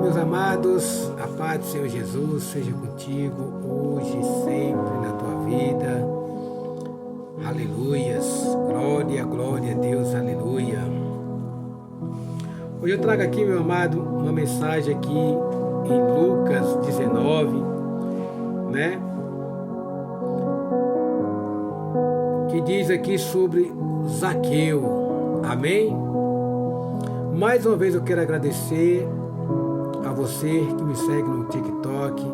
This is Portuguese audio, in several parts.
meus amados, a paz do Senhor Jesus seja contigo hoje e sempre na tua vida. Aleluias, glória, glória a Deus, aleluia. Hoje eu trago aqui, meu amado, uma mensagem aqui em Lucas 19, né? Que diz aqui sobre Zaqueu, amém? Mais uma vez eu quero agradecer a você que me segue no TikTok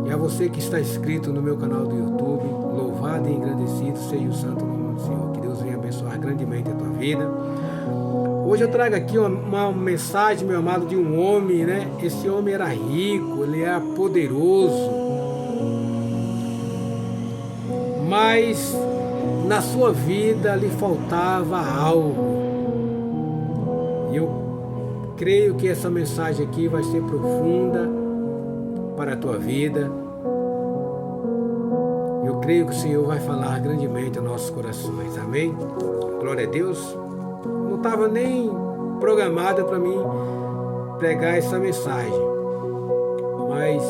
e a você que está inscrito no meu canal do YouTube. Louvado e agradecido seja o santo nome do Senhor. Que Deus venha abençoar grandemente a tua vida. Hoje eu trago aqui uma mensagem, meu amado, de um homem, né? Esse homem era rico, ele era poderoso, mas na sua vida lhe faltava algo. E eu creio que essa mensagem aqui vai ser profunda para a tua vida. Eu creio que o Senhor vai falar grandemente aos nossos corações. Amém? Glória a Deus. Não estava nem programada para mim pregar essa mensagem, mas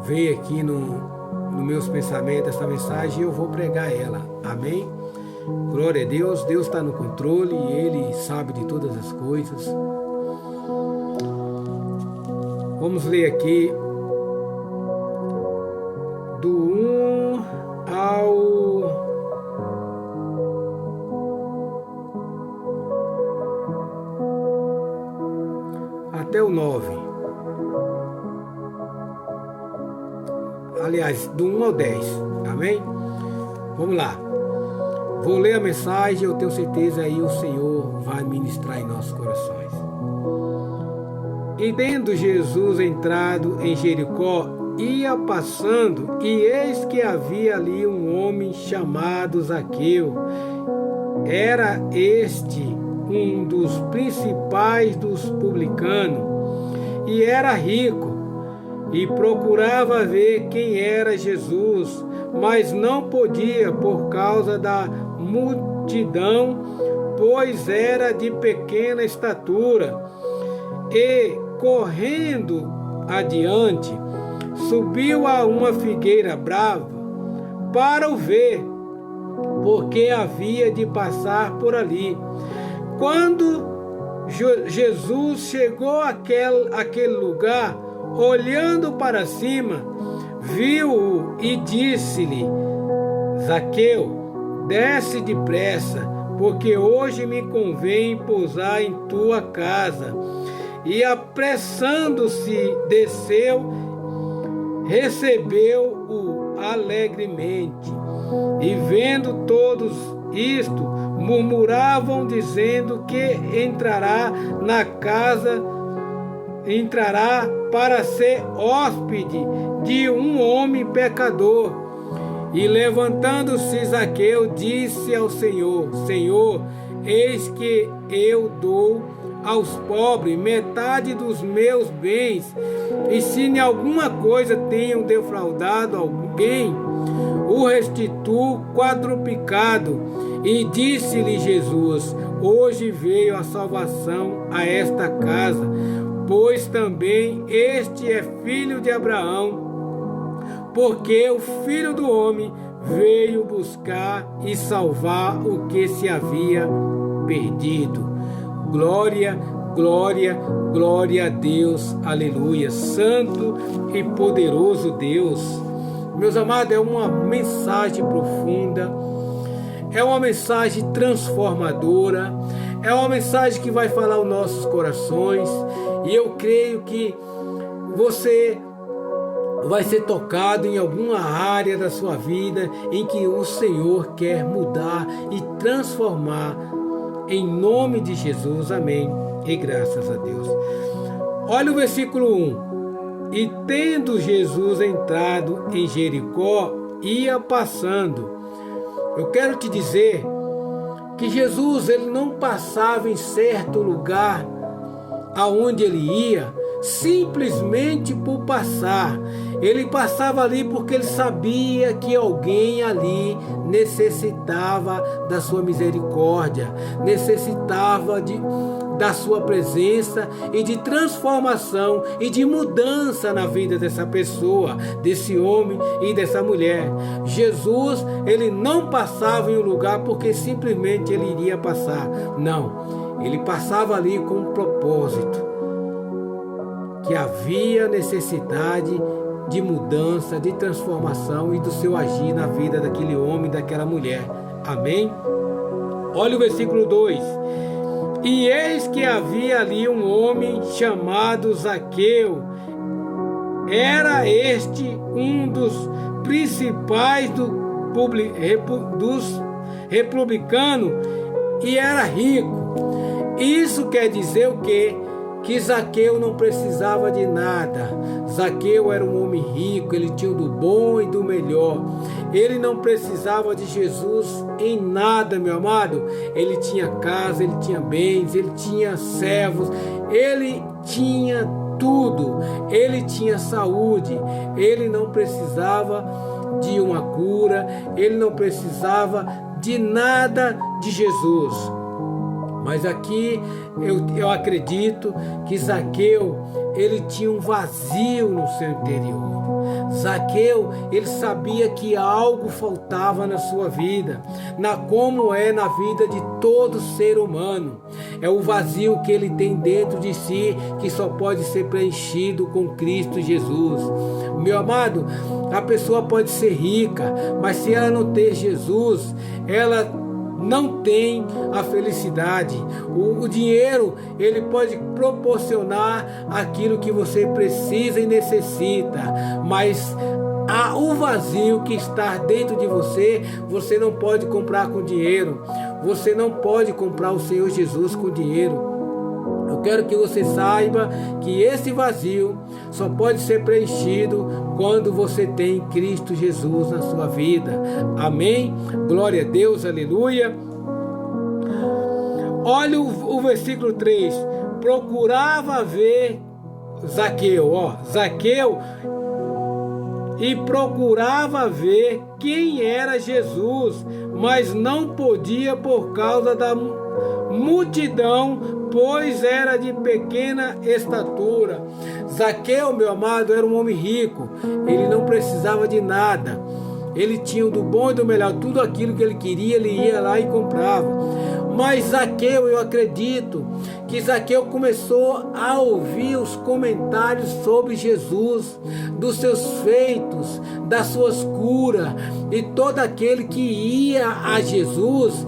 veio aqui nos meus pensamentos essa mensagem e eu vou pregar ela. Amém? Glória a Deus. Deus está no controle e Ele sabe de todas as coisas. Vamos ler aqui do 1 até o 9. Aliás, do 1 ao 10. Amém? Vamos lá. Vou ler a mensagem, eu tenho certeza aí o Senhor vai ministrar em nossos corações. E tendo Jesus entrado em Jericó, ia passando, e eis que havia ali um homem chamado Zaqueu. Era este um dos principais dos publicanos, e era rico, e procurava ver quem era Jesus, mas não podia por causa da multidão, pois era de pequena estatura. E, correndo adiante, subiu a uma figueira brava para o ver, porque havia de passar por ali. Quando Jesus chegou àquele lugar, olhando para cima, viu-o e disse-lhe: Zaqueu, desce depressa, porque hoje me convém pousar em tua casa. E apressando-se, desceu, recebeu-o alegremente. E vendo todos isto, murmuravam, dizendo que entrará para ser hóspede de um homem pecador. E levantando-se Zaqueu, disse ao Senhor: Senhor, eis que eu dou aos pobres metade dos meus bens, e se em alguma coisa tenho defraudado alguém, o restituo quadruplicado. E disse-lhe Jesus: hoje veio a salvação a esta casa, pois também este é filho de Abraão, porque o Filho do Homem veio buscar e salvar o que se havia perdido. Glória, glória, glória a Deus, aleluia. Santo e poderoso Deus. Meus amados, é uma mensagem profunda, é uma mensagem transformadora, é uma mensagem que vai falar aos nossos corações, e eu creio que você vai ser tocado em alguma área da sua vida em que o Senhor quer mudar e transformar, em nome de Jesus, amém, e graças a Deus. Olha o versículo 1. E tendo Jesus entrado em Jericó, ia passando. Eu quero te dizer que Jesus, ele não passava em certo lugar aonde ele ia simplesmente por passar. Ele passava ali porque ele sabia que alguém ali necessitava da sua misericórdia, necessitava da sua presença e de transformação e de mudança na vida dessa pessoa, desse homem e dessa mulher. Jesus, ele não passava em um lugar porque simplesmente ele iria passar. Não, ele passava ali com um propósito, que havia necessidade de mudança, de transformação e do seu agir na vida daquele homem, daquela mulher. Amém? Olha o versículo 2. E eis que havia ali um homem chamado Zaqueu. Era este um dos principais dos republicanos e era rico. Isso quer dizer o quê? Que Zaqueu não precisava de nada. Zaqueu era um homem rico, ele tinha do bom e do melhor. Ele não precisava de Jesus em nada, meu amado. Ele tinha casa, ele tinha bens, ele tinha servos, ele tinha tudo. Ele tinha saúde, ele não precisava de uma cura, ele não precisava de nada de Jesus. Mas aqui eu acredito que Zaqueu, ele tinha um vazio no seu interior. Zaqueu, ele sabia que algo faltava na sua vida, como é na vida de todo ser humano. É o vazio que ele tem dentro de si, que só pode ser preenchido com Cristo Jesus. Meu amado, a pessoa pode ser rica, mas se ela não ter Jesus, ela não tem a felicidade. O dinheiro, ele pode proporcionar aquilo que você precisa e necessita, mas o vazio que está dentro de você, você não pode comprar com dinheiro. Você não pode comprar o Senhor Jesus com dinheiro. Eu quero que você saiba que esse vazio só pode ser preenchido quando você tem Cristo Jesus na sua vida. Amém? Glória a Deus, aleluia. Olha o versículo 3. Procurava ver Zaqueu, Zaqueu, e procurava ver quem era Jesus, mas não podia por causa da multidão, pois era de pequena estatura. Zaqueu, meu amado, era um homem rico. Ele não precisava de nada. Ele tinha do bom e do melhor. Tudo aquilo que ele queria, ele ia lá e comprava. Mas Zaqueu, eu acredito que Zaqueu começou a ouvir os comentários sobre Jesus, dos seus feitos, das suas curas. E todo aquele que ia a Jesus,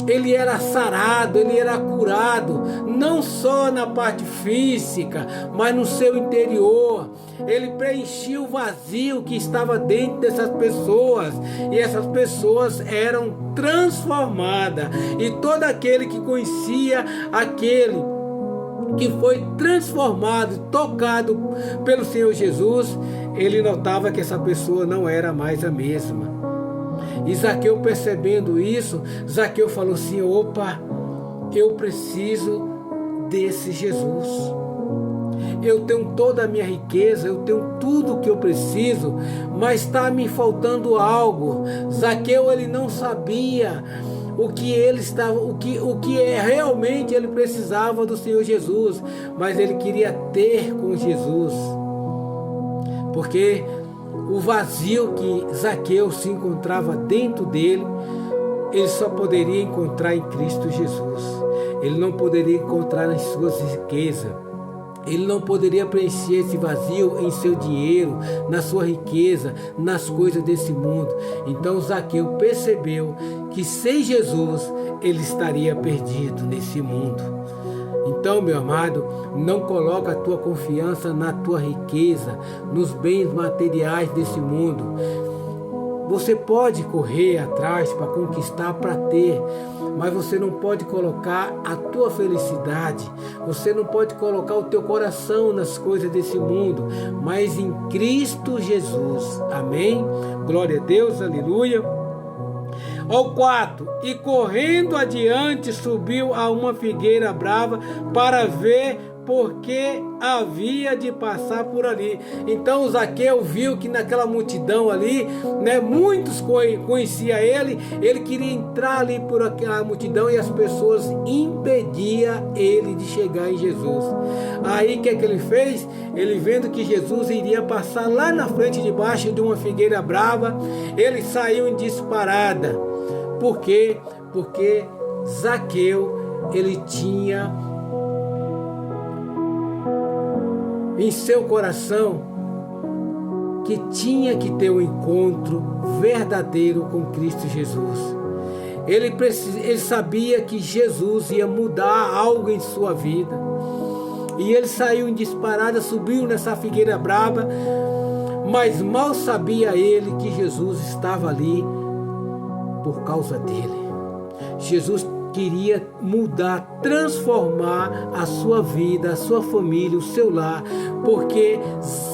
ele era sarado, ele era curado, não só na parte física, mas no seu interior. Ele preenchia o vazio que estava dentro dessas pessoas, e essas pessoas eram transformadas. E todo aquele que conhecia aquele que foi transformado, tocado pelo Senhor Jesus, ele notava que essa pessoa não era mais a mesma. E Zaqueu, percebendo isso, Zaqueu falou assim: opa, eu preciso desse Jesus. Eu tenho toda a minha riqueza, eu tenho tudo o que eu preciso, mas está me faltando algo. Zaqueu, ele não sabia o que ele estava, o que realmente ele precisava do Senhor Jesus, mas ele queria ter com Jesus, porque o vazio que Zaqueu se encontrava dentro dele, ele só poderia encontrar em Cristo Jesus. Ele não poderia encontrar nas suas riquezas. Ele não poderia preencher esse vazio em seu dinheiro, na sua riqueza, nas coisas desse mundo. Então Zaqueu percebeu que sem Jesus ele estaria perdido nesse mundo. Então, meu amado, não coloca a tua confiança na tua riqueza, nos bens materiais desse mundo. Você pode correr atrás para conquistar, para ter, mas você não pode colocar a tua felicidade, você não pode colocar o teu coração nas coisas desse mundo, mas em Cristo Jesus. Amém? Glória a Deus, aleluia. Ao 4, e correndo adiante subiu a uma figueira brava para ver, porque havia de passar por ali. Então Zaqueu viu que naquela multidão ali, né, muitos conheciam ele, ele queria entrar ali por aquela multidão e as pessoas impediam ele de chegar em Jesus. Aí o que é que ele fez? Ele vendo que Jesus iria passar lá na frente, debaixo de uma figueira brava, ele saiu em disparada. Por quê? Porque Zaqueu, ele tinha em seu coração que tinha que ter um encontro verdadeiro com Cristo Jesus. Ele sabia que Jesus ia mudar algo em sua vida. E ele saiu em disparada, subiu nessa figueira brava, mas mal sabia ele que Jesus estava ali por causa dele. Jesus queria mudar, transformar a sua vida, a sua família, o seu lar, porque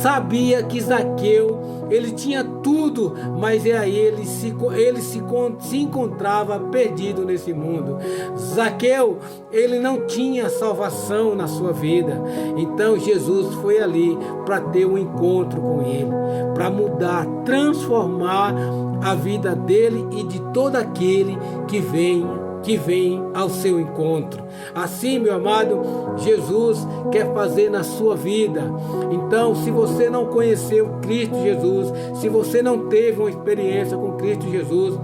sabia que Zaqueu, ele tinha tudo, mas ele se encontrava perdido nesse mundo. Zaqueu, ele não tinha salvação na sua vida. Então Jesus foi ali para ter um encontro com ele, para mudar, transformar a vida dele e de todo aquele que vem ao seu encontro. Assim, meu amado, Jesus quer fazer na sua vida. Então, se você não conheceu Cristo Jesus, se você não teve uma experiência com Cristo Jesus,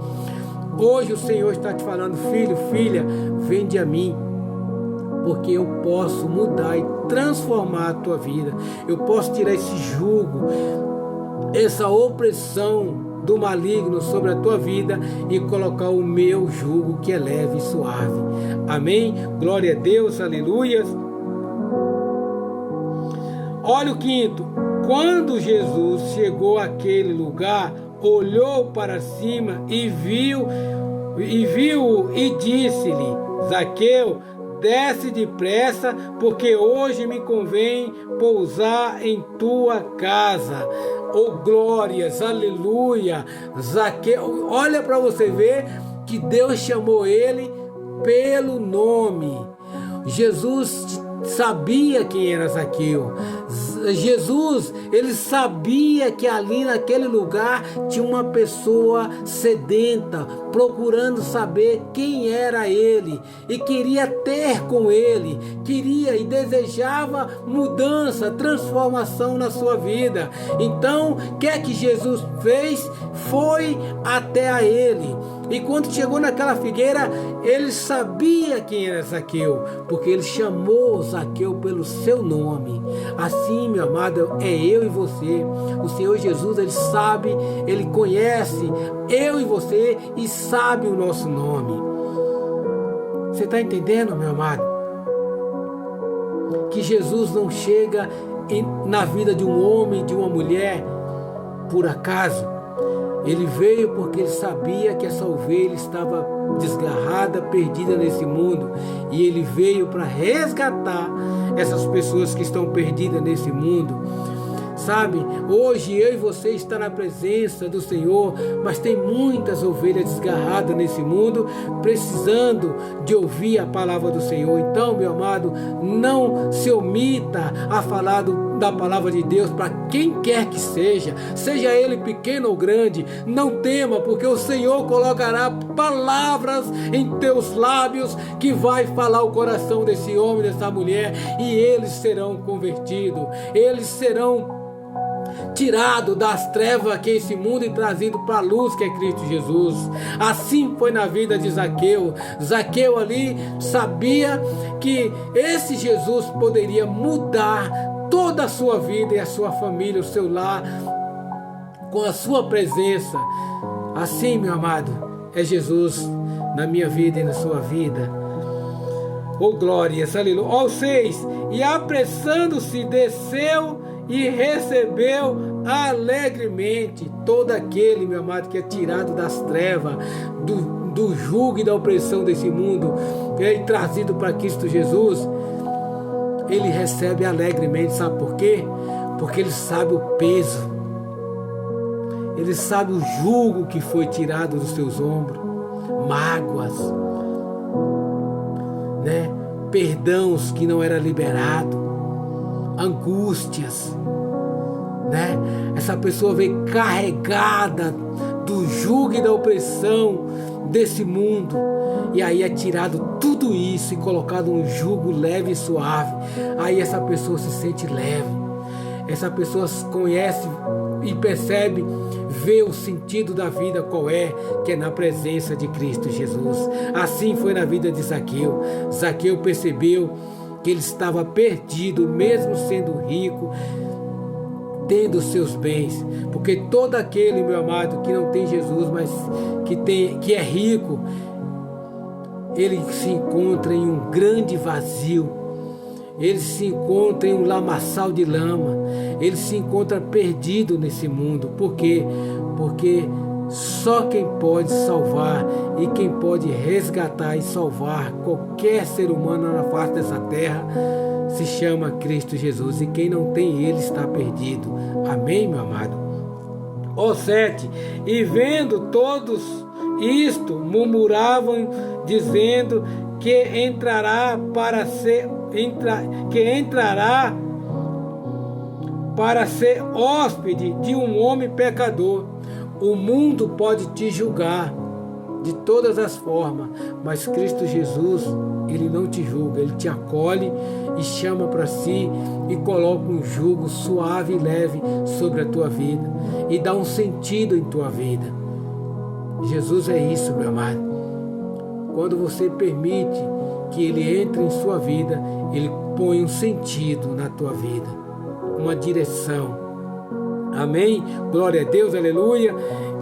hoje o Senhor está te falando: filho, filha, vende a mim, porque eu posso mudar e transformar a tua vida. Eu posso tirar esse jugo, essa opressão do maligno sobre a tua vida e colocar o meu jugo, que é leve e suave. Amém? Glória a Deus, aleluias. Olha o quinto: quando Jesus chegou àquele lugar, olhou para cima e viu e disse-lhe: Zaqueu, desce depressa, porque hoje me convém pousar em tua casa. Oh, glórias, aleluia. Zaqueu, olha para você ver que Deus chamou ele pelo nome. Jesus sabia quem era Zaqueu. Jesus, ele sabia que ali naquele lugar tinha uma pessoa sedenta, procurando saber quem era ele, e queria ter com ele, queria e desejava mudança, transformação na sua vida. Então, o que é que Jesus fez? Foi até a ele. E quando chegou naquela figueira, ele sabia quem era Zaqueu, porque ele chamou Zaqueu pelo seu nome. Assim, meu amado, é eu e você. O Senhor Jesus, ele sabe, ele conhece eu e você e sabe o nosso nome. Você está entendendo, meu amado? Que Jesus não chega na vida de um homem, de uma mulher, por acaso. Ele veio porque ele sabia que essa ovelha estava desgarrada, perdida nesse mundo. E ele veio para resgatar essas pessoas que estão perdidas nesse mundo. Sabe, hoje eu e você está na presença do Senhor, mas tem muitas ovelhas desgarradas nesse mundo, precisando de ouvir a palavra do Senhor. Então, meu amado, não se omita a falar da palavra de Deus para quem quer que seja ele pequeno ou grande. Não tema, porque o Senhor colocará palavras em teus lábios que vai falar o coração desse homem, dessa mulher, e eles serão convertidos, eles serão tirado das trevas que é esse mundo e trazido para a luz, que é Cristo Jesus. Assim foi na vida de Zaqueu. Zaqueu ali sabia que esse Jesus poderia mudar toda a sua vida e a sua família, o seu lar, com a sua presença. Assim, meu amado, é Jesus na minha vida e na sua vida. Oh, glórias, aleluia. Ó, 6. E apressando-se, desceu e recebeu alegremente todo aquele, meu amado, que é tirado das trevas, do jugo e da opressão desse mundo, e trazido para Cristo Jesus. Ele recebe alegremente, sabe por quê? Porque ele sabe o peso, ele sabe o jugo que foi tirado dos seus ombros, mágoas, né? Perdões que não era liberado. angústias, né? Essa pessoa veio carregada do jugo e da opressão desse mundo, e aí é tirado tudo isso e colocado um jugo leve e suave. Aí essa pessoa se sente leve, essa pessoa conhece e percebe, vê o sentido da vida qual é, que é na presença de Cristo Jesus. Assim foi na vida de Zaqueu. Zaqueu percebeu que ele estava perdido, mesmo sendo rico, tendo seus bens, porque todo aquele, meu amado, que não tem Jesus, mas que é rico, ele se encontra em um grande vazio, ele se encontra em um lamaçal de lama, ele se encontra perdido nesse mundo. Por quê? Porque só quem pode salvar e quem pode resgatar e salvar qualquer ser humano na face dessa terra se chama Cristo Jesus, e quem não tem ele está perdido. Amém, meu amado? 7. E vendo todos isto, murmuravam, dizendo que entrará para ser hóspede de um homem pecador. O mundo pode te julgar de todas as formas, mas Cristo Jesus, ele não te julga, ele te acolhe e chama para si e coloca um jugo suave e leve sobre a tua vida e dá um sentido em tua vida. Jesus é isso, meu amado. Quando você permite que ele entre em sua vida, ele põe um sentido na tua vida, uma direção. Amém? Glória a Deus, aleluia.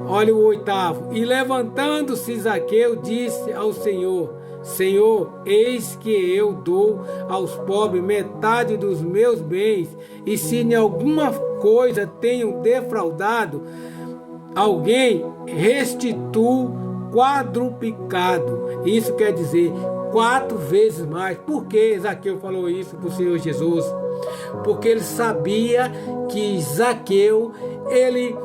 Olha o 8. E levantando-se Zaqueu, disse ao Senhor: Senhor, eis que eu dou aos pobres metade dos meus bens, e se em alguma coisa tenho defraudado alguém, restituo quadruplicado. Isso quer dizer 4 vezes mais. Por que Zaqueu falou isso para o Senhor Jesus? Porque ele sabia que Zaqueu, ele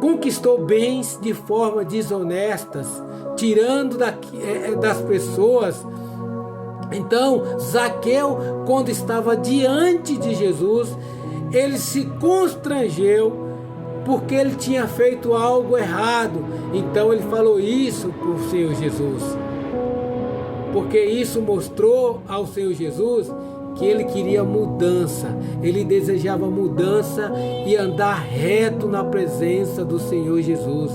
conquistou bens de forma desonestas, tirando das pessoas. Então Zaqueu, quando estava diante de Jesus, ele se constrangeu porque ele tinha feito algo errado. Então ele falou isso para o Senhor Jesus, porque isso mostrou ao Senhor Jesus que ele queria mudança, ele desejava mudança e andar reto na presença do Senhor Jesus.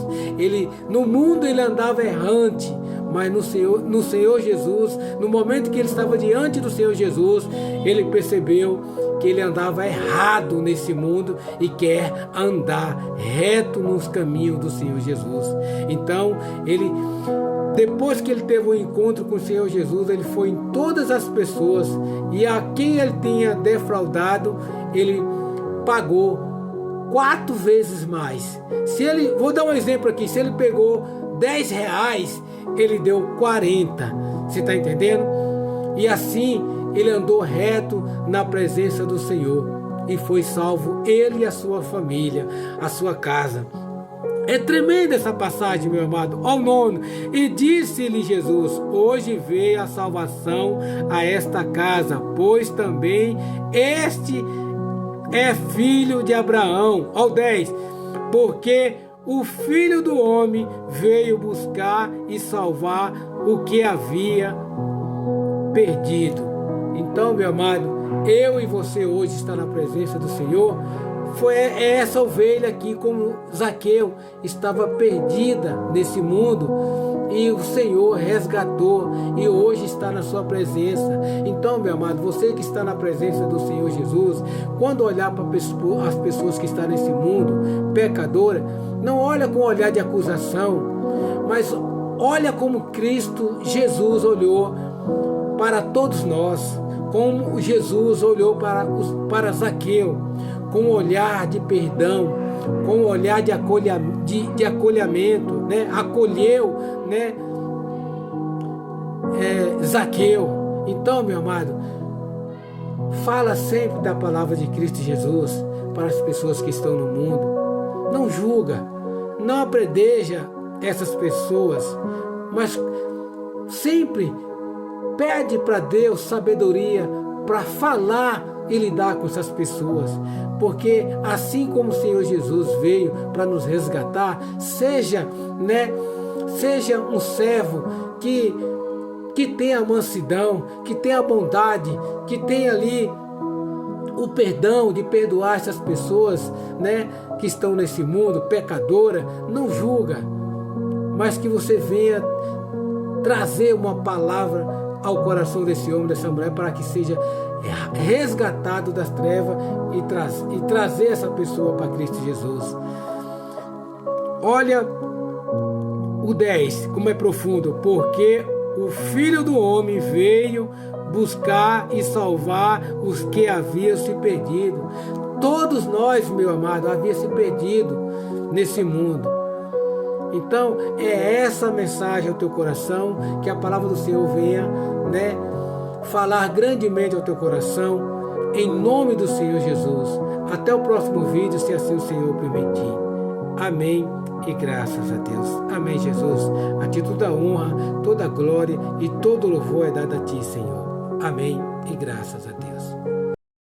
No mundo ele andava errante, mas no Senhor Jesus, no momento que ele estava diante do Senhor Jesus, ele percebeu que ele andava errado nesse mundo e quer andar reto nos caminhos do Senhor Jesus. Então depois que ele teve um encontro com o Senhor Jesus, ele foi em todas as pessoas, e a quem ele tinha defraudado, ele pagou 4 vezes mais. Vou dar um exemplo aqui, se ele pegou 10 reais, ele deu 40. Você está entendendo? E assim ele andou reto na presença do Senhor e foi salvo, ele e a sua família, a sua casa. É tremenda essa passagem, meu amado. Ao 9. E disse-lhe Jesus: hoje veio a salvação a esta casa, pois também este é filho de Abraão. Ao 10. Porque o Filho do Homem veio buscar e salvar o que havia perdido. Então, meu amado, eu e você hoje está na presença do Senhor. Foi essa ovelha aqui, como Zaqueu, estava perdida nesse mundo, e o Senhor resgatou e hoje está na sua presença. Então, meu amado, você que está na presença do Senhor Jesus, quando olhar para as pessoas que estão nesse mundo pecadora, não olha com olhar de acusação, mas olha como Cristo Jesus olhou para todos nós, como Jesus olhou para Zaqueu, com um olhar de perdão, com um olhar de acolhimento, né? Acolheu, né? Zaqueu. Então, meu amado, fala sempre da palavra de Cristo Jesus para as pessoas que estão no mundo. Não julga, não apredeja essas pessoas, mas sempre Pede para Deus sabedoria para falar e lidar com essas pessoas, porque assim como o Senhor Jesus veio para nos resgatar, seja um servo que tenha a mansidão, que tenha a bondade, que tenha ali o perdão de perdoar essas pessoas, que estão nesse mundo, pecadora. Não julga, mas que você venha trazer uma palavra ao coração desse homem, dessa mulher, para que seja resgatado das trevas e trazer essa pessoa para Cristo Jesus. Olha o 10, como é profundo. Porque o Filho do Homem veio buscar e salvar os que haviam se perdido. Todos nós, meu amado, havíamos se perdido nesse mundo. Então, é essa mensagem ao teu coração, que a palavra do Senhor venha, falar grandemente ao teu coração, em nome do Senhor Jesus. Até o próximo vídeo, se assim o Senhor permitir. Amém e graças a Deus. Amém, Jesus. A ti toda a honra, toda a glória e todo o louvor é dado a ti, Senhor. Amém e graças a Deus.